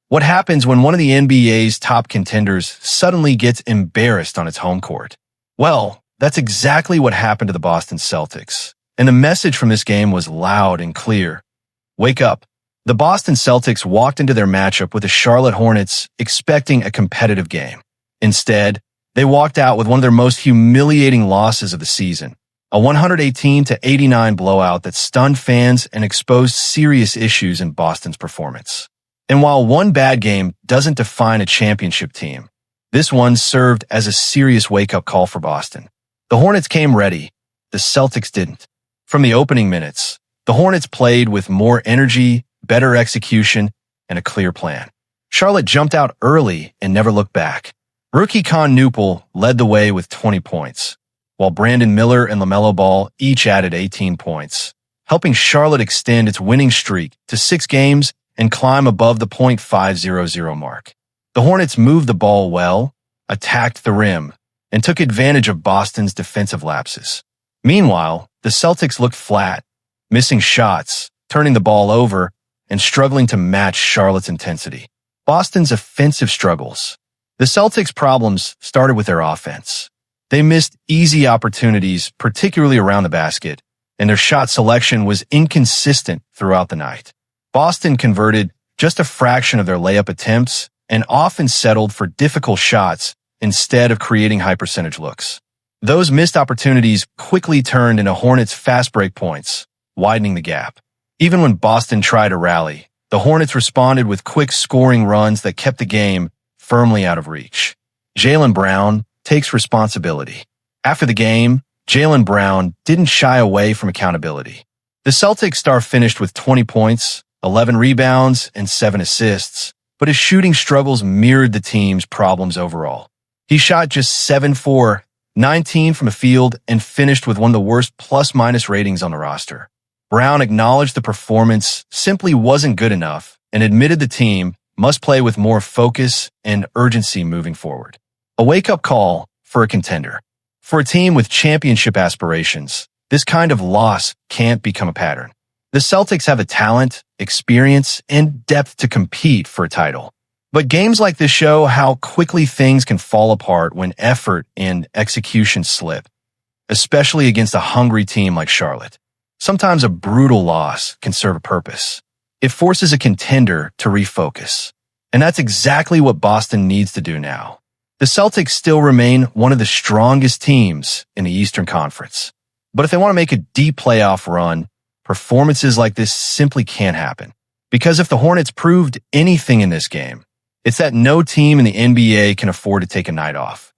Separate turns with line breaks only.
What happens when one of the NBA's top contenders suddenly gets embarrassed on its home court? Well, that's exactly what happened to the Boston Celtics. And the message from this game was loud and clear. Wake up. The Boston Celtics walked into their matchup with the Charlotte Hornets expecting a competitive game. Instead, they walked out with one of their most humiliating losses of the season, a 118-89 blowout that stunned fans and exposed serious issues in Boston's performance. And while one bad game doesn't define a championship team, this one served as a serious wake-up call for Boston. The Hornets came ready. The Celtics didn't. From the opening minutes, the Hornets played with more energy, better execution, and a clear plan. Charlotte jumped out early and never looked back. Rookie Con Newpel led the way with 20 points, while Brandon Miller and LaMelo Ball each added 18 points, helping Charlotte extend its winning streak to 6 games and climb above the .500 mark. The Hornets moved the ball well, attacked the rim, and took advantage of Boston's defensive lapses. Meanwhile, the Celtics looked flat, missing shots, turning the ball over, and struggling to match Charlotte's intensity. Boston's offensive struggles. The Celtics' problems started with their offense. They missed easy opportunities, particularly around the basket, and their shot selection was inconsistent throughout the night. Boston converted just a fraction of their layup attempts and often settled for difficult shots instead of creating high-percentage looks. Those missed opportunities quickly turned into Hornets' fast break points, widening the gap. Even when Boston tried to rally, the Hornets responded with quick scoring runs that kept the game firmly out of reach. Jaylen Brown takes responsibility. After the game, Jaylen Brown didn't shy away from accountability. The Celtics star finished with 20 points, 11 rebounds, and 7 assists, but his shooting struggles mirrored the team's problems overall. He shot just 7 for 19 from the field and finished with one of the worst plus-minus ratings on the roster. Brown acknowledged the performance simply wasn't good enough and admitted the team must play with more focus and urgency moving forward. A wake-up call for a contender. For a team with championship aspirations, this kind of loss can't become a pattern. The Celtics have the talent, experience, and depth to compete for a title. But games like this show how quickly things can fall apart when effort and execution slip, especially against a hungry team like Charlotte. Sometimes a brutal loss can serve a purpose. It forces a contender to refocus. And that's exactly what Boston needs to do now. The Celtics still remain one of the strongest teams in the Eastern Conference. But if they want to make a deep playoff run, performances like this simply can't happen. Because if the Hornets proved anything in this game, it's that no team in the NBA can afford to take a night off.